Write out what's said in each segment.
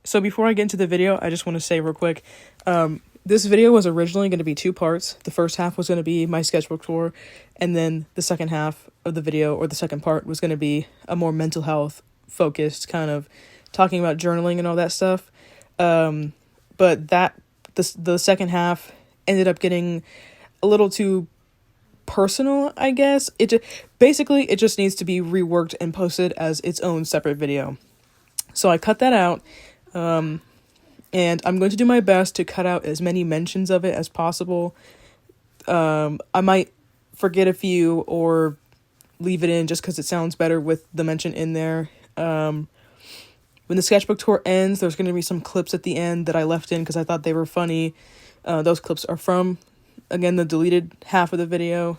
So before I get into the video, I just want to say real quick, this video was originally going to be 2 parts. The first half was going to be my sketchbook tour, and then the second half of the video, or the second part, was going to be a more mental health focused kind of talking about journaling and all that stuff. But the second half ended up getting a little too personal, I guess. It just needs to be reworked and posted as its own separate video. So I cut that out. And I'm going to do my best to cut out as many mentions of it as possible. I might forget a few or leave it in just because it sounds better with the mention in there. When the sketchbook tour ends, there's going to be some clips at the end that I left in because I thought they were funny. Those clips are from, again, the deleted half of the video.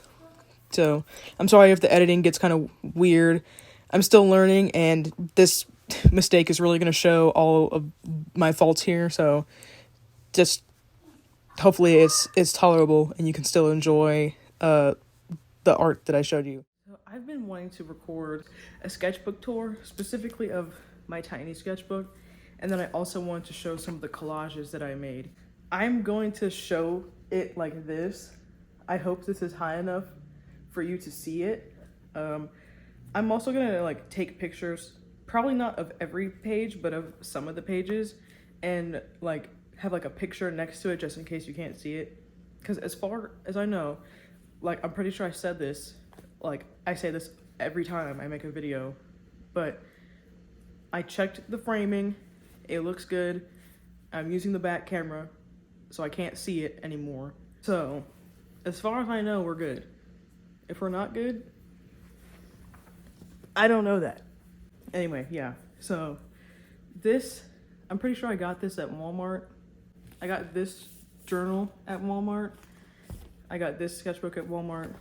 So I'm sorry if the editing gets kind of weird. I'm still learning, and this mistake is really going to show all of my faults here. So just hopefully it's tolerable and you can still enjoy the art that I showed you. So I've been wanting to record a sketchbook tour, specifically of my tiny sketchbook, and then I also want to show some of the collages that I made. I'm going to show it like this. I hope this is high enough for you to see it. I'm also gonna like take pictures, probably not of every page, but of some of the pages, and like have like a picture next to it just in case you can't see it. Because as far as I know, like I'm pretty sure I said this, like I say this every time I make a video, but I checked the framing, it looks good. I'm using the back camera, so I can't see it anymore. So as far as I know, we're good. If we're not good, I don't know that. Anyway, yeah, so this, I'm pretty sure I got this at Walmart. I got this journal at Walmart. I got this sketchbook at Walmart.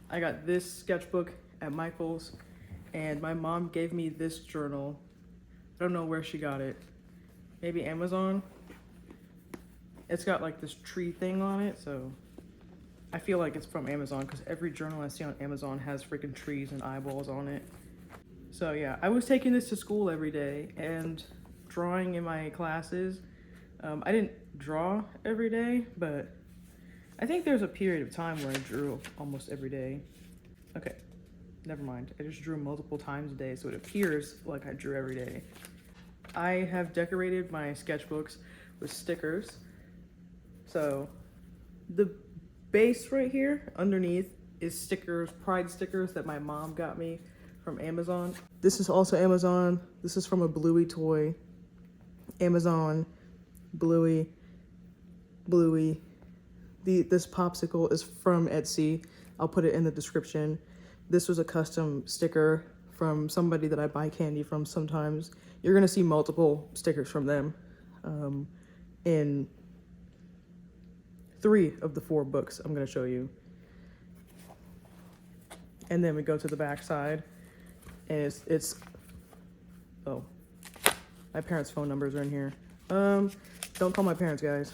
I got this sketchbook at Michael's, and my mom gave me this journal. I don't know where she got it. Maybe Amazon? It's got like this tree thing on it, so I feel like it's from Amazon because every journal I see on Amazon has freaking trees and eyeballs on it. So yeah, I was taking this to school every day and drawing in my classes. I didn't draw every day, but I think there's a period of time where I drew almost every day. Okay, never mind. I just drew multiple times a day, so it appears like I drew every day. I have decorated my sketchbooks with stickers. So the base right here underneath is stickers, pride stickers that my mom got me from Amazon. This is also Amazon. This is from a Bluey toy. Amazon, Bluey. This popsicle is from Etsy. I'll put it in the description. This was a custom sticker from somebody that I buy candy from sometimes. You're gonna see multiple stickers from them in 3 of the 4 books I'm gonna show you. And then we go to the back side, and it's oh, my parents' phone numbers are in here. Don't call my parents, guys.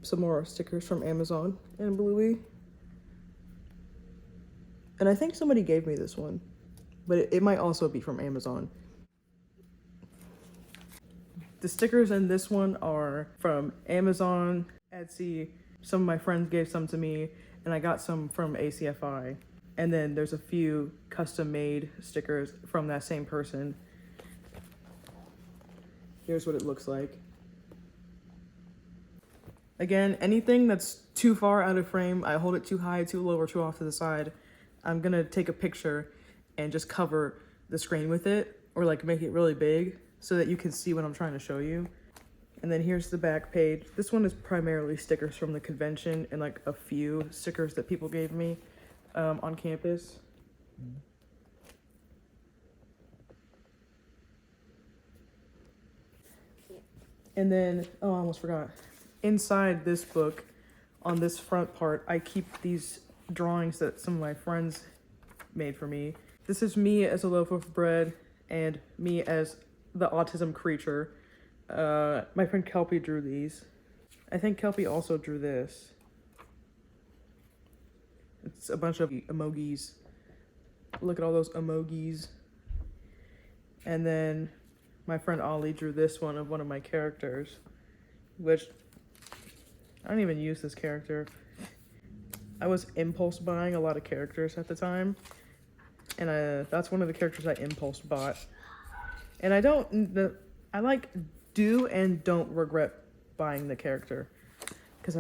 Some more stickers from Amazon and Bluey. And I think somebody gave me this one, but it might also be from Amazon. The stickers in this one are from Amazon, Etsy. Some of my friends gave some to me, and I got some from ACFI. And then there's a few custom made stickers from that same person. Here's what it looks like. Again, anything that's too far out of frame, I hold it too high, too low, or too off to the side, I'm gonna take a picture and just cover the screen with it, or like make it really big so that you can see what I'm trying to show you. And then here's the back page. This one is primarily stickers from the convention and like a few stickers that people gave me on campus. And then, oh, I almost forgot. Inside this book, on this front part, I keep these drawings that some of my friends made for me. This is me as a loaf of bread and me as the autism creature. My friend Kelpie drew these. I think Kelpie also drew this. It's a bunch of emojis. Look at all those emojis. And then my friend Ollie drew this one of one of my characters, which I don't even use this character. I was impulse buying a lot of characters at the time, and that's one of the characters I impulse bought. And I do and don't regret buying the character, because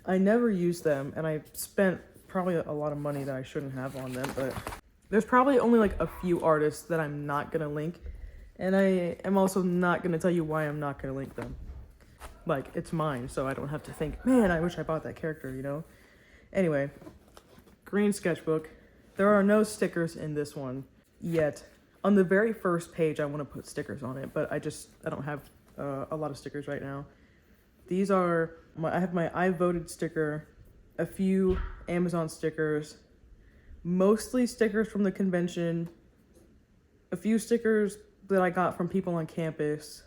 I never use them, and I spent probably a lot of money that I shouldn't have on them, but there's probably only like a few artists that I'm not gonna link, and I am also not gonna tell you why I'm not gonna link them. Like, it's mine, so I don't have to think, man, I wish I bought that character, you know? Anyway, green sketchbook. There are no stickers in this one yet. On the very first page, I want to put stickers on it, but I don't have a lot of stickers right now. These are, I have my I voted sticker, a few Amazon stickers, mostly stickers from the convention, a few stickers that I got from people on campus,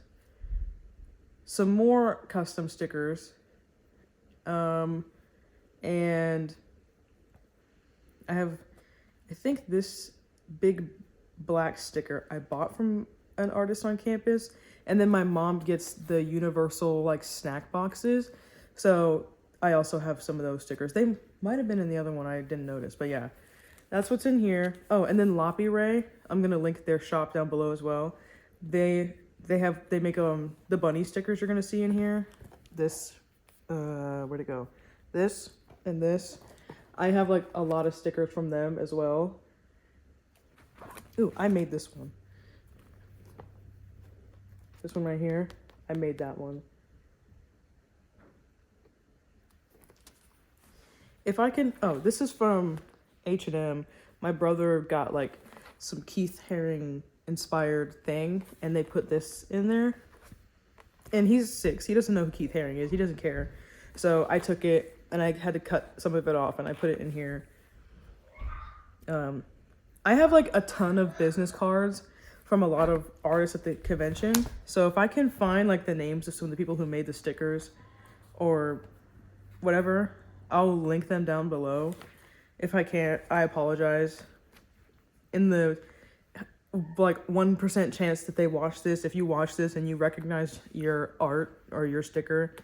some more custom stickers, and I think this big black sticker I bought from an artist on campus, and then my mom gets the universal like snack boxes, so I also have some of those stickers. They might have been in the other one, I didn't notice, but yeah, that's what's in here. Oh, and then Loppy Rae, I'm gonna link their shop down below as well. They make the bunny stickers you're gonna see in here. This where'd it go? This and this. I have like a lot of stickers from them as well. Ooh, I made this one. This one right here, I made that one. If I can, oh, this is from H&M. My brother got like some Keith Haring inspired thing, and they put this in there. And he's 6, he doesn't know who Keith Haring is, he doesn't care. So I took it, and I had to cut some of it off, and I put it in here. I have like a ton of business cards from a lot of artists at the convention. So if I can find like the names of some of the people who made the stickers or whatever, I'll link them down below. If I can't, I apologize. In the like 1% chance that they watch this, if you watch this and you recognize your art or your sticker,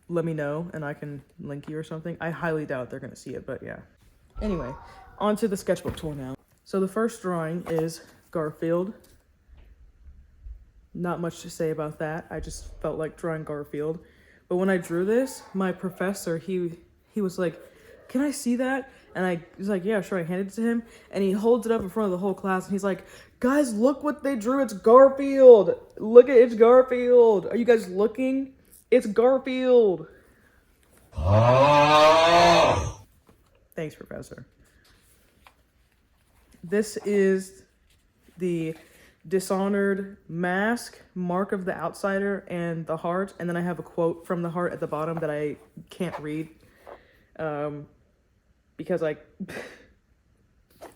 let me know and I can link you or something. I highly doubt they're gonna see it, but yeah. Anyway, on to the sketchbook tour now. So the first drawing is Garfield. Not much to say about that. I just felt like drawing Garfield. But when I drew this, my professor, he was like, "Can I see that?" And I was like, "Yeah, sure." I handed it to him, and he holds it up in front of the whole class, and he's like, "Guys, look what they drew. It's Garfield. Look at it's Garfield. Are you guys looking? It's Garfield." Oh. Thanks, Professor. This is the Dishonored mask, Mark of the Outsider, and the heart. And then I have a quote from the heart at the bottom that I can't read. Because I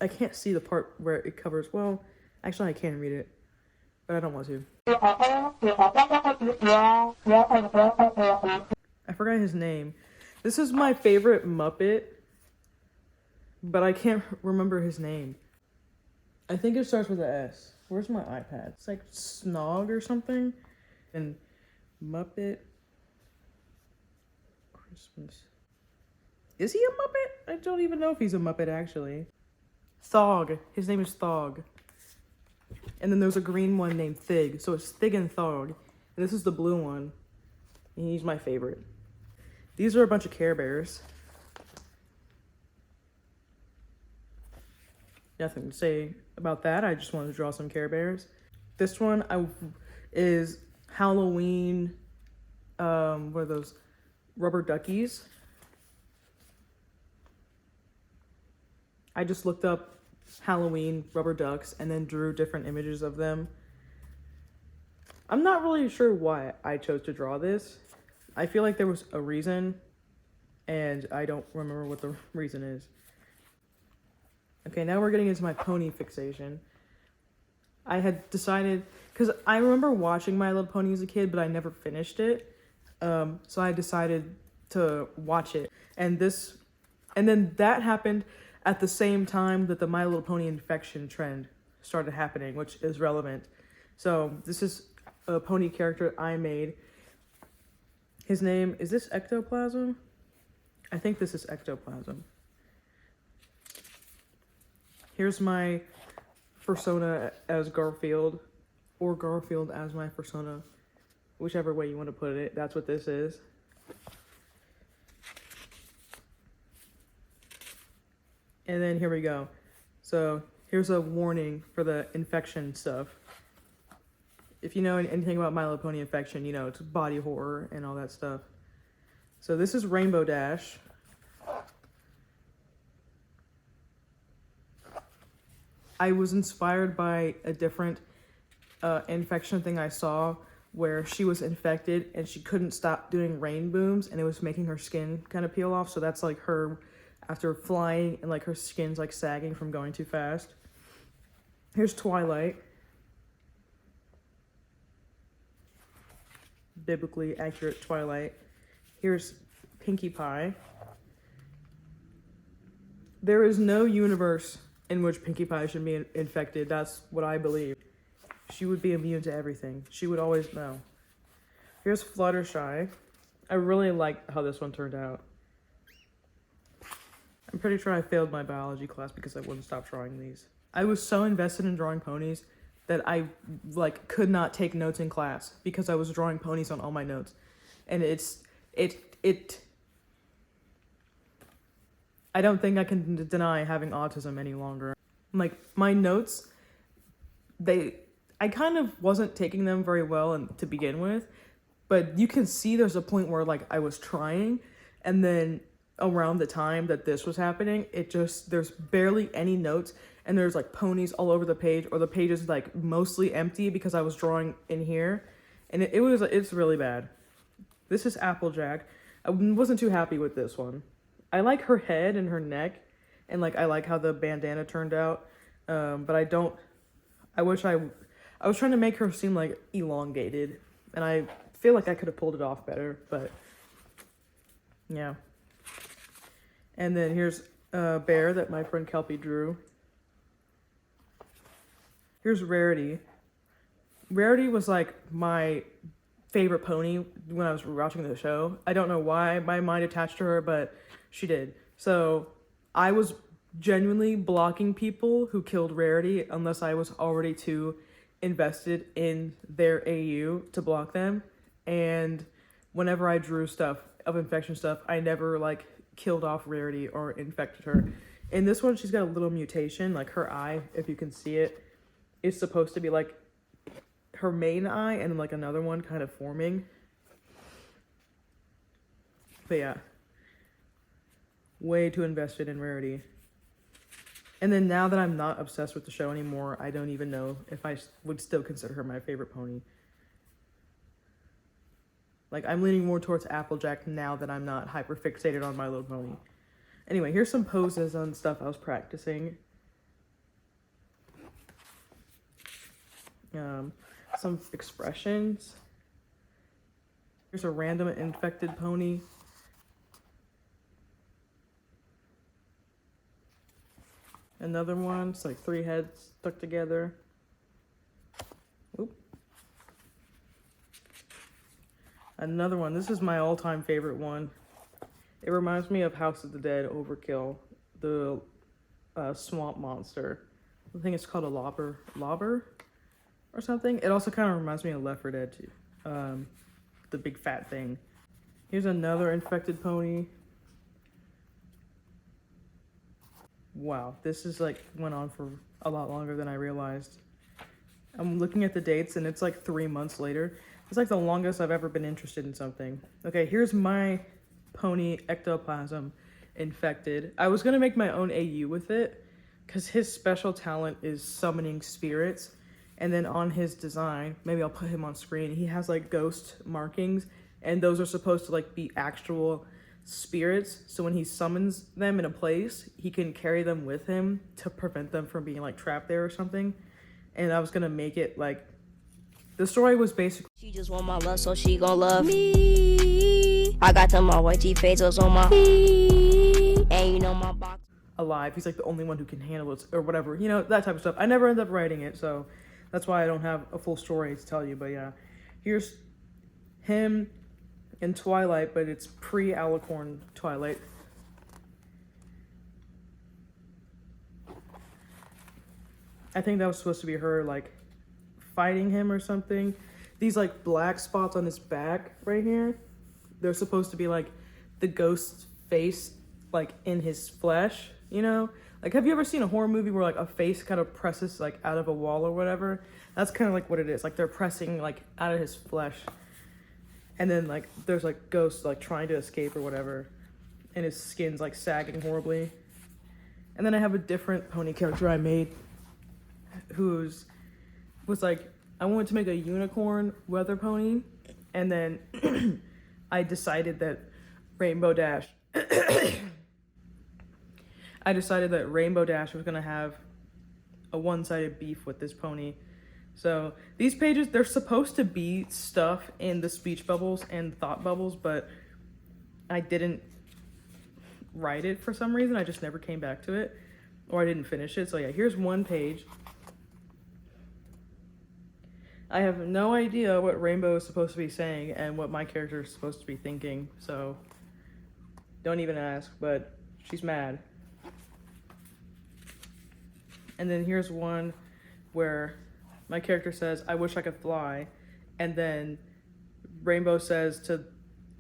can't see the part where it covers. Well, actually I can read it, but I don't want to. I forgot his name. This is my favorite Muppet, but I can't remember his name. I think it starts with an S. Where's my iPad? It's like Snog or something. And Muppet Christmas. Is he a Muppet? I don't even know if he's a Muppet, actually. Thog. His name is Thog. And then there's a green one named Thig. So it's Thig and Thog. And this is the blue one. And he's my favorite. These are a bunch of Care Bears. Nothing to say about that. I just wanted to draw some Care Bears. This one is Halloween. What are those? Rubber duckies. I just looked up Halloween rubber ducks and then drew different images of them. I'm not really sure why I chose to draw this. I feel like there was a reason, and I don't remember what the reason is. Okay, now we're getting into my pony fixation. I had decided, because I remember watching My Little Pony as a kid, but I never finished it. So I decided to watch it. And then that happened at the same time that the My Little Pony infection trend started happening, which is relevant. So pony character I made. His name, is this Ectoplasm? I think this is Ectoplasm. Here's my persona as Garfield, or Garfield as my persona. Whichever way you want to put it, that's what this is. And then here we go. So here's a warning for the infection stuff. If you know anything about My Little Pony infection, you know it's body horror and all that stuff. So this is Rainbow Dash. I was inspired by a different infection thing I saw where she was infected and she couldn't stop doing rain booms and it was making her skin kind of peel off. So that's like her after flying and like her skin's like sagging from going too fast. Here's Twilight. Biblically accurate Twilight. Here's Pinkie Pie. There is no universe in which Pinkie Pie should be infected. That's what I believe. She would be immune to everything. She would always know. Here's Fluttershy. I really like how this one turned out. I'm pretty sure I failed my biology class because I wouldn't stop drawing these. I was so invested in drawing ponies that I like could not take notes in class because I was drawing ponies on all my notes. And I don't think I can deny having autism any longer. Like my notes, I kind of wasn't taking them very well to begin with, but you can see there's a point where like I was trying, and then around the time that this was happening, there's barely any notes, and there's like ponies all over the page, or the page is like mostly empty because I was drawing in here, and it's really bad. This is Applejack. I wasn't too happy with this one. I like her head and her neck, and like I like how the bandana turned out, but I was trying to make her seem like elongated, and I feel like I could have pulled it off better, but yeah. And then here's a bear that my friend Kelpie drew. Here's Rarity. Rarity was like my favorite pony when I was watching the show. I don't know why my mind attached to her, but she did. So I was genuinely blocking people who killed Rarity unless I was already too invested in their AU to block them. And whenever I drew stuff of infection stuff, I never like killed off Rarity or infected her. In this one, she's got a little mutation, like her eye, if you can see it, is supposed to be like her main eye and like another one kind of forming. But yeah, way too invested in Rarity. And then now that I'm not obsessed with the show anymore, I don't even know if I would still consider her my favorite pony. Like, I'm leaning more towards Applejack now that I'm not hyper fixated on My Little Pony. Anyway, here's some poses on stuff I was practicing. Some expressions. Here's a random infected pony. Another one, it's like 3 heads stuck together. Oop. Another one, this is my all-time favorite one. It reminds me of House of the Dead Overkill, the swamp monster. I think it's called a lobber or something. It also kind of reminds me of Left 4 Dead too. The big fat thing. Here's another infected pony. Wow, this is like went on for a lot longer than I realized. I'm looking at the dates and it's like 3 months later. It's like the longest I've ever been interested in something. Okay, here's my pony Ectoplasm infected. I was gonna make my own AU with it because his special talent is summoning spirits. And then on his design, maybe I'll put him on screen, he has like ghost markings, and those are supposed to like be actual spirits. So when he summons them in a place, he can carry them with him to prevent them from being like trapped there or something. And I was gonna make it like, the story was basically, she just want my love, so she gon' love me. I got them all white T phasers on my feet, and you know my box alive. He's like the only one who can handle it or whatever, you know, that type of stuff. I never end up writing it, so that's why I don't have a full story to tell you. But yeah, Here's him in Twilight, but it's pre-Alicorn Twilight. I think that was supposed to be her, like, fighting him or something. These, like, black spots on his back right here, they're supposed to be, like, the ghost's face, like, in his flesh, you know? Like, have you ever seen a horror movie where, like, a face kind of presses, like, out of a wall or whatever? That's kind of like what it is. Like, they're pressing, like, out of his flesh. And then, like, there's, like, ghosts, like, trying to escape or whatever. And his skin's, like, sagging horribly. And then I have a different pony character I made was like, I wanted to make a unicorn weather pony, and then I decided that Rainbow Dash was gonna have a one-sided beef with this pony. So these pages, they're supposed to be stuff in the speech bubbles and thought bubbles, but I didn't write it for some reason. I just never came back to it, or I didn't finish it. So yeah, here's one page. I have no idea what Rainbow is supposed to be saying and what my character is supposed to be thinking, so don't even ask, but she's mad. And then here's one where my character says, I wish I could fly, and then Rainbow says to,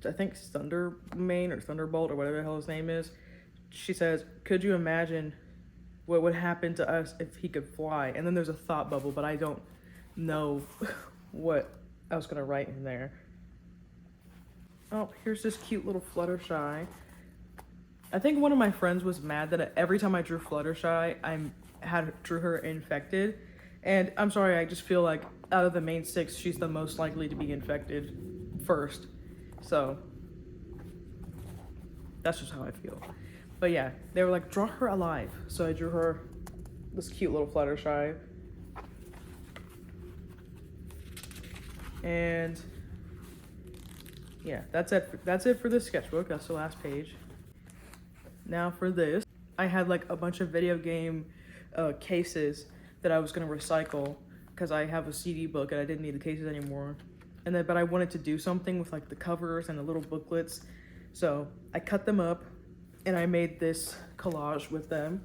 I think, Thundermane or Thunderbolt or whatever the hell his name is, she says, could you imagine what would happen to us if he could fly? And then there's a thought bubble, but I don't know what I was gonna write in there. Oh, here's this cute little Fluttershy. I think one of my friends was mad that every time I drew Fluttershy, drew her infected. And I'm sorry, I just feel like out of the main 6, she's the most likely to be infected first. So that's just how I feel. But yeah, they were like, draw her alive. So I drew her this cute little Fluttershy. And yeah, that's it for this sketchbook. That's the last page. Now for this, I had like a bunch of video game cases that I was gonna recycle because I have a CD book and I didn't need the cases anymore. But I wanted to do something with like the covers and the little booklets. So I cut them up and I made this collage with them.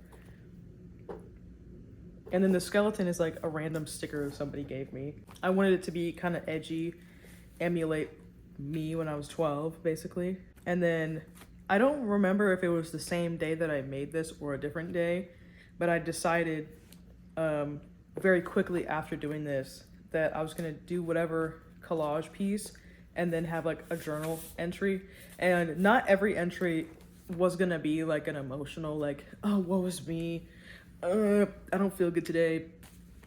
And then the skeleton is like a random sticker somebody gave me. I wanted it to be kind of edgy, emulate me when I was 12, basically. And then I don't remember if it was the same day that I made this or a different day, but I decided very quickly after doing this that I was gonna do whatever collage piece and then have like a journal entry. And not every entry was gonna be like an emotional, like, oh, woe is me, I don't feel good today.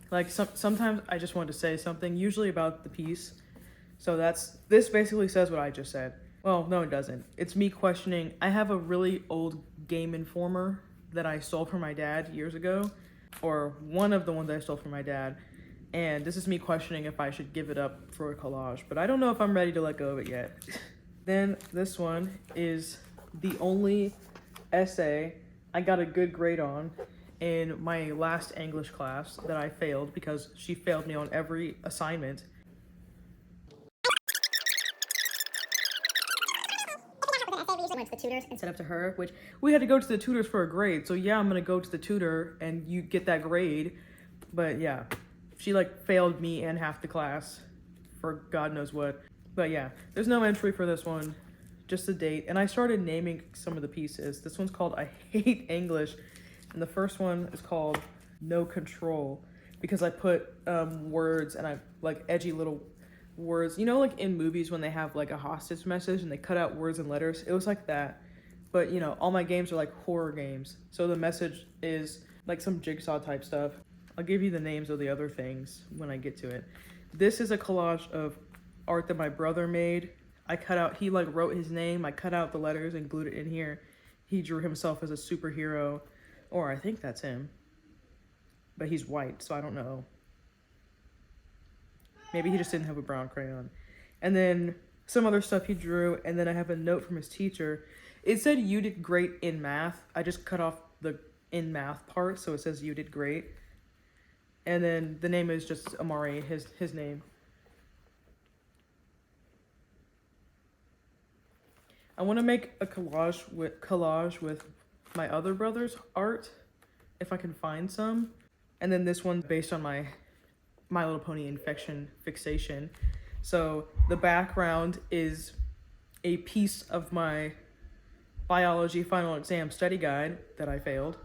Like sometimes I just wanted to say something, usually about the piece. So this basically says what I just said. Well, no, it doesn't. It's me questioning. I have a really old Game Informer that I stole from my dad years ago, or one of the ones I stole from my dad. And this is me questioning if I should give it up for a collage, but I don't know if I'm ready to let go of it yet. Then this one is the only essay I got a good grade on in my last English class that I failed because she failed me on every assignment. Went to the tutors Instead up to her, which we had to go to the tutors for a grade. So yeah, I'm gonna go to the tutor and you get that grade. But yeah, she like failed me and half the class for God knows what. But yeah, there's no entry for this one, just the date. And I started naming some of the pieces. This one's called I Hate English. And the first one is called No Control because I put words and I like edgy little words. You know, like in movies when they have like a hostage message and they cut out words and letters? It was like that. But you know, all my games are like horror games. So the message is like some jigsaw type stuff. I'll give you the names of the other things when I get to it. This is a collage of art that my brother made. He like wrote his name. I cut out the letters and glued it in here. He drew himself as a superhero. Or I think that's him. But he's white, so I don't know. Maybe he just didn't have a brown crayon. And then some other stuff he drew, and then I have a note from his teacher. It said you did great in math. I just cut off the in math part, so it says you did great. And then the name is just Amari, his name. I want to make a collage with my other brother's art, if I can find some. And then this one's based on my My Little Pony infection fixation. So the background is a piece of my biology final exam study guide that I failed.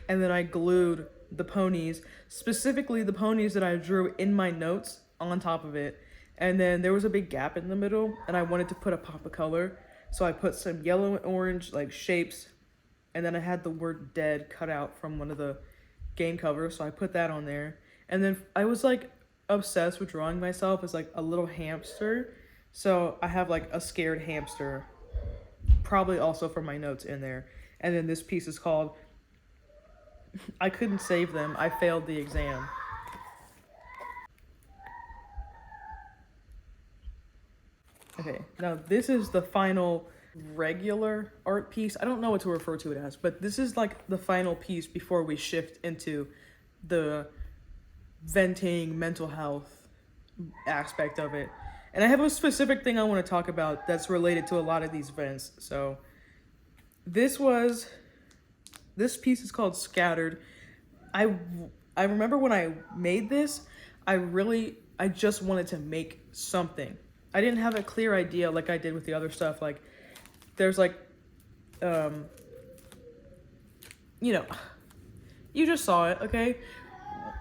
And then I glued the ponies, specifically the ponies that I drew in my notes, on top of it. And then there was a big gap in the middle, and I wanted to put a pop of color. So I put some yellow and orange like shapes, and then I had the word dead cut out from one of the game covers, so I put that on there. And then I was like obsessed with drawing myself as like a little hamster. So I have like a scared hamster, probably also from my notes in there. And then this piece is called I Couldn't Save Them, I Failed the Exam. Okay, now this is the final regular art piece. I don't know what to refer to it as, but this is like the final piece before we shift into the venting mental health aspect of it. And I have a specific thing I want to talk about that's related to a lot of these vents. So this piece is called Scattered. I remember when I made this, I just wanted to make something. I didn't have a clear idea like I did with the other stuff. Like there's like, you know, you just saw it, okay?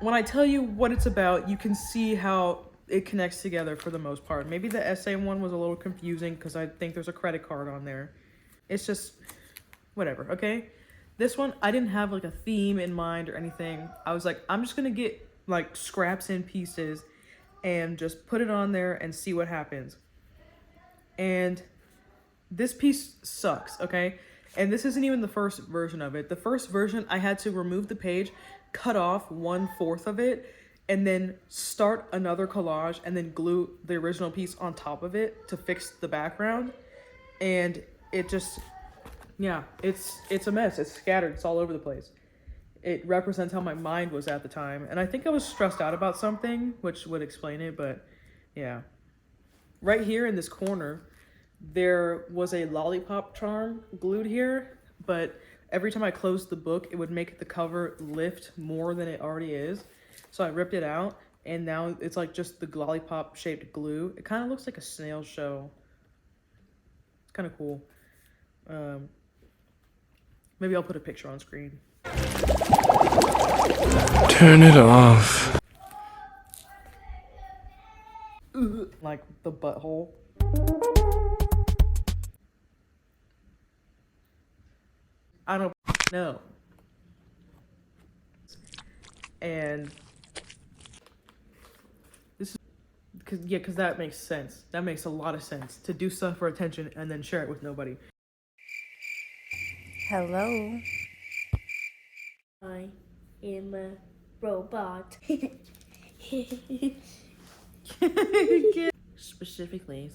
When I tell you what it's about, you can see how it connects together for the most part. Maybe the essay one was a little confusing because I think there's a credit card on there. It's just whatever, okay? This one, I didn't have like a theme in mind or anything. I was like, I'm just gonna get like scraps and pieces and just put it on there and see what happens. And this piece sucks, okay? And this isn't even the first version of it. The first version, I had to remove the page, cut off 1/4 of it, and then start another collage and then glue the original piece on top of it to fix the background. And it just, yeah, it's a mess. It's scattered. It's all over the place. It represents how my mind was at the time. And I think I was stressed out about something, which would explain it, but yeah. Right here in this corner, there was a lollipop charm glued here, but every time I closed the book, it would make the cover lift more than it already is. So I ripped it out, and now it's like just the lollipop shaped glue. It kind of looks like a snail shell. It's kind of cool. Maybe I'll put a picture on screen. Turn it off. Like the butthole. I don't know. And this is because that makes sense. That makes a lot of sense to do stuff for attention and then share it with nobody. Hello. I am a robot. Specifically.